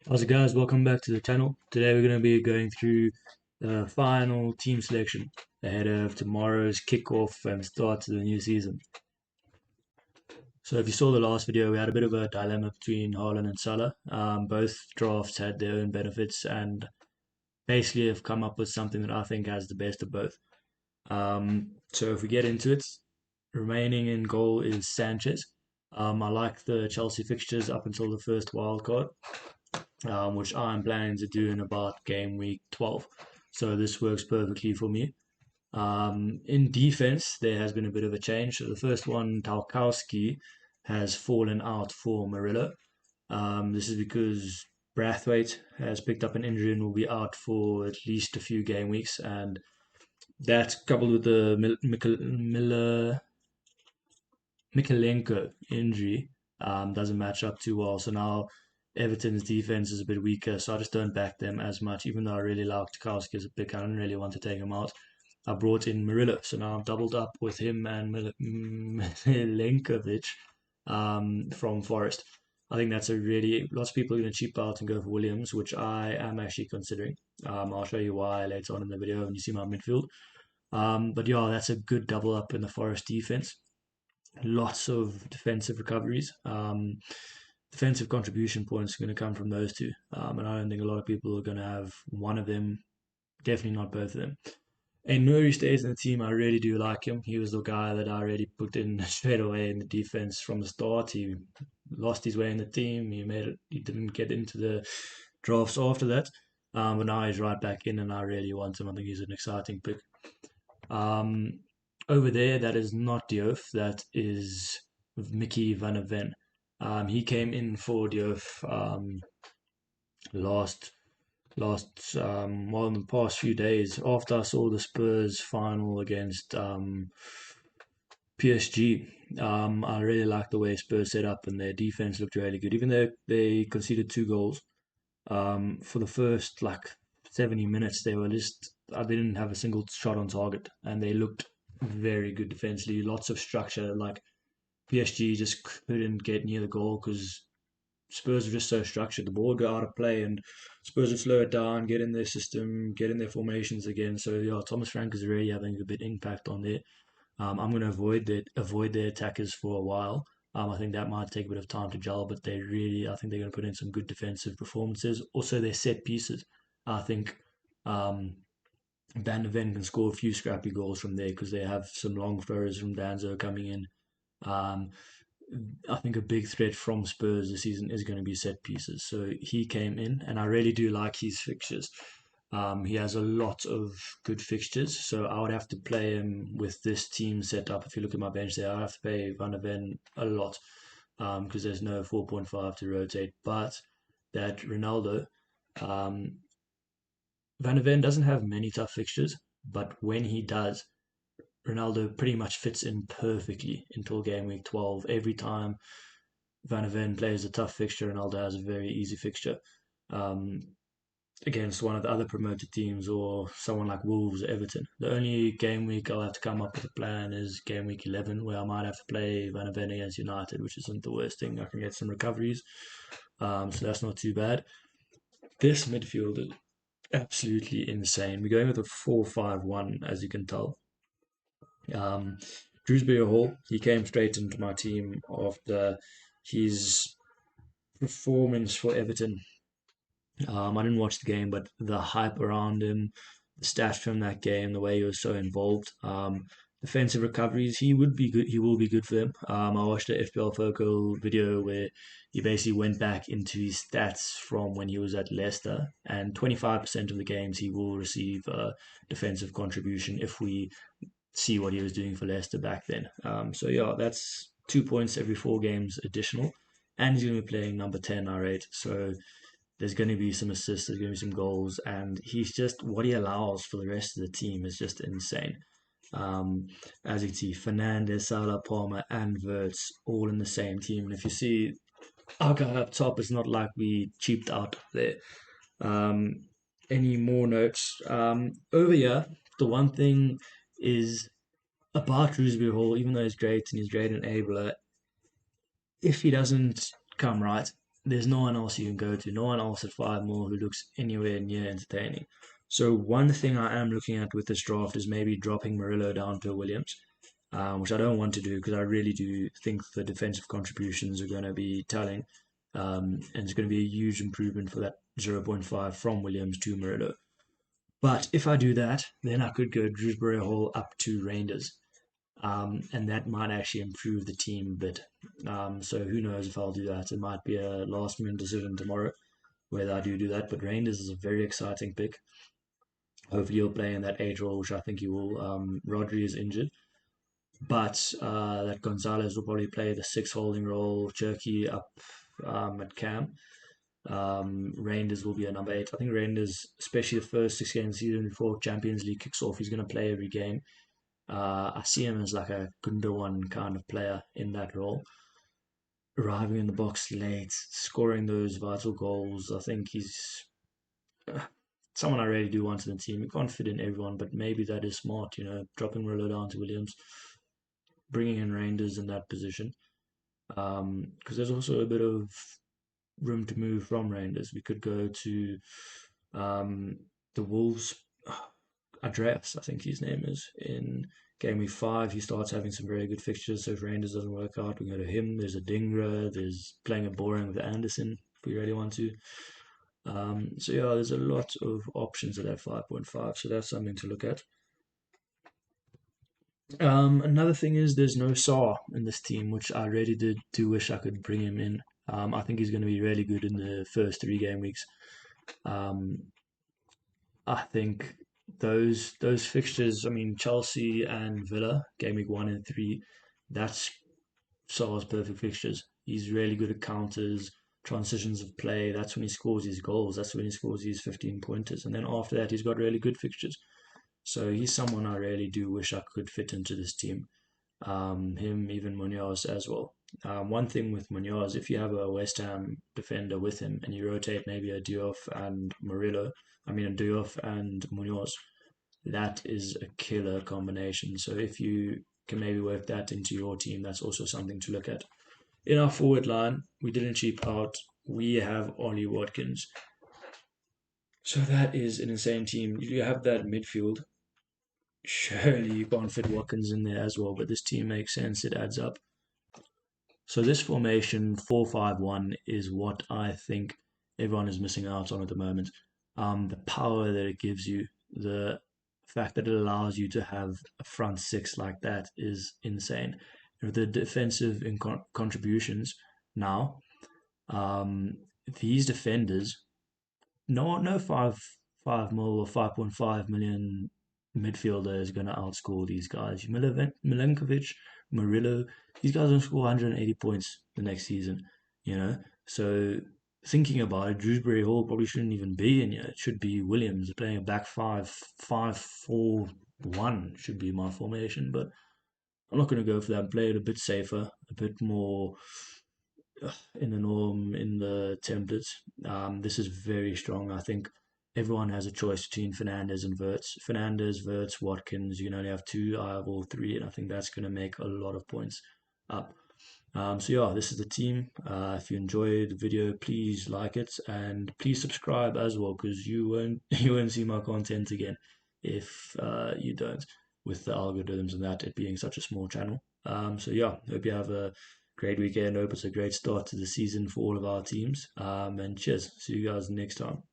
How's it guys? Welcome back to the channel. Today we're going to be going through the final team selection ahead of tomorrow's kickoff and start to the new season. So if you saw the last video, we had a bit of a dilemma between Haaland and Salah. Both drafts had their own benefits and basically have come up with something that I think has the best of both. So if we get into it, remaining in goal is Sanchez. I like the Chelsea fixtures up until the first wild card. Which I'm planning to do in about game week 12. So this works perfectly for me. In defense, there has been a bit of a change. So the first one, Tarkowski, has fallen out for Murillo. This is because Brathwaite has picked up an injury and will be out for at least a few game weeks, and that coupled with the Mikalenko injury doesn't match up too well. So now Everton's defense is a bit weaker, so I just don't back them as much. Even though I really like Tarkowski as a pick, I don't really want to take him out. I brought in Murillo, so now I'm doubled up with him and Milenkovic from Forest. I think that's a really lots of people are going to cheap out and go for Williams, which I am actually considering. I'll show you why later on in the video when you see my midfield. But yeah, that's a good double up in the Forest defense. Lots of defensive recoveries. Defensive contribution points are going to come from those two. And I don't think a lot of people are going to have one of them, definitely not both of them. And Murray stays in the team. I really do like him. He was the guy that I really put in straight away in the defense from the start. He lost his way in the team. He made it. He didn't get into the drafts after that. But now he's right back in, and I really want him. I think he's an exciting pick. Over there, that is not Diouf. That is Mickey Van Ven. He came in for Diouf last well, in the past few days after I saw the Spurs final against PSG. I really liked the way Spurs set up and their defense looked really good, even though they conceded 2 goals. For the first 70 minutes, they were just I didn't have a single shot on target, and they looked very good defensively. Lots of structure. Like PSG just couldn't get near the goal because Spurs were just so structured. The ball would go out of play, and Spurs would slow it down, get in their system, get in their formations again. So yeah, Thomas Frank is really having a bit impact on there. I'm going to avoid their attackers for a while. I think that might take a bit of time to gel, but I think they're going to put in some good defensive performances. Also, their set pieces. I think um, Van de Ven can score a few scrappy goals from there because they have some long throwers from Danzo coming in. Um, I think a big threat from Spurs this season is going to be set pieces. So he came in, and I really do like his fixtures. He has a lot of good fixtures, so I would have to play him with this team set up. If you look at my bench there, I have to pay Van der Ven a lot because there's no 4.5 to rotate. But that Ronaldo, um, Van der Ven doesn't have many tough fixtures, but when he does, Ronaldo pretty much fits in perfectly until game week 12. Every time Van der Ven plays a tough fixture, Ronaldo has a very easy fixture um, against one of the other promoted teams or someone like Wolves or Everton. The only game week I'll have to come up with a plan is game week 11, where I might have to play Van der Ven against United, which isn't the worst thing. I can get some recoveries, so that's not too bad. This midfield is absolutely insane. We're going with a 4-5-1, as you can tell. Drewsbury Hall, he came straight into my team after his performance for Everton. I didn't watch the game, but the hype around him, the stats from that game, the way he was so involved, defensive recoveries, he would be good. He will be good for them. I watched a FPL Focal video where he basically went back into his stats from when he was at Leicester, and 25% of the games he will receive a defensive contribution if we see what he was doing for Leicester back then. So yeah, that's 2 points every 4 games additional, and he's going to be playing number 10, I rate. So there's going to be some assists, there's going to be some goals, and he's just what he allows for the rest of the team is just insane. As you can see, Fernandez, Salah, Palmer, and Verts all in the same team. And if you see our guy up top, it's not like we cheaped out there. Any more notes? Over here, the one thing is about Shrewsbury Hall, even though he's great and he's great enabler, if he doesn't come right, there's no one else you can go to. No one else at 5 more who looks anywhere near entertaining. So one thing I am looking at with this draft is maybe dropping Murillo down to Williams, which I don't want to do because I really do think the defensive contributions are going to be telling, and it's going to be a huge improvement for that zero point 0.5 from Williams to Murillo. But if I do that, then I could go Drewsbury Hall up to Rangers, and that might actually improve the team a bit. So who knows if I'll do that? It might be a last minute decision tomorrow whether I do that. But Rangers is a very exciting pick. Hopefully he'll play in that 8 role, which I think he will. Rodri is injured, but that Gonzalez will probably play the 6 holding role. Cherky up at cam. Reinders will be a number 8. I think Reinders, especially the first 6 games of the season before Champions League kicks off, he's going to play every game. I see him as like a Gundogan kind of player in that role, arriving in the box late, scoring those vital goals. I think he's uh, someone I really do want in the team. You can't fit in everyone, but maybe that is smart, dropping Rillo down to Williams, bringing in Reinders in that position. Because there's also a bit of room to move from Reinders. We could go to um, the Wolves. Andreas, I think his name is, in game week 5. He starts having some very good fixtures. So if Rangers doesn't work out, we go to him. There's a Dingra. There's playing a boring with Anderson if we really want to. So yeah, there's a lot of options at that 5.5. So that's something to look at. Another thing is there's no Saar in this team, which I really do wish I could bring him in. I think he's going to be really good in the first 3 game weeks. Um, I think those fixtures. I mean, Chelsea and Villa, game week 1 and 3. That's Salah's perfect fixtures. He's really good at counters, transitions of play. That's when he scores his goals. That's when he scores his 15 pointers. And then after that, he's got really good fixtures. So he's someone I really do wish I could fit into this team. Him, even Munoz as well. One thing with Munoz, if you have a West Ham defender with him and you rotate maybe a Diouf and Murillo, I mean a Diouf and Munoz, that is a killer combination. So if you can maybe work that into your team, that's also something to look at. In our forward line, we didn't cheap out. We have Ollie Watkins. So that is an insane team. You have that midfield. Surely you can't fit Watkins in there as well, but this team makes sense. It adds up. So this formation 4-5-1 is what I think everyone is missing out on at the moment. The power that it gives you, the fact that it allows you to have a front 6 like that is insane. The defensive contributions now, um, these defenders, no 5 mil or 5.5 million midfielder is going to outscore these guys. Milenkovic, Murillo, these guys don't score 180 points the next season, you know. So thinking about it, Drewsbury Hall probably shouldn't even be in here. It should be Williams playing a back 5-4-1 should be my formation, but I'm not going to go for that. Play it a bit safer, a bit more in the norm, in the templates. This is very strong. I think everyone has a choice between Fernandez and Verts. Fernandez, Verts, Watkins. You can only have two. I have all three, and I think that's going to make a lot of points up. So yeah, this is the team. If you enjoyed the video, please like it and please subscribe as well because you won't see my content again if you don't, with the algorithms and that it being such a small channel. So yeah, hope you have a great weekend. Hope it's a great start to the season for all of our teams. And cheers. See you guys next time.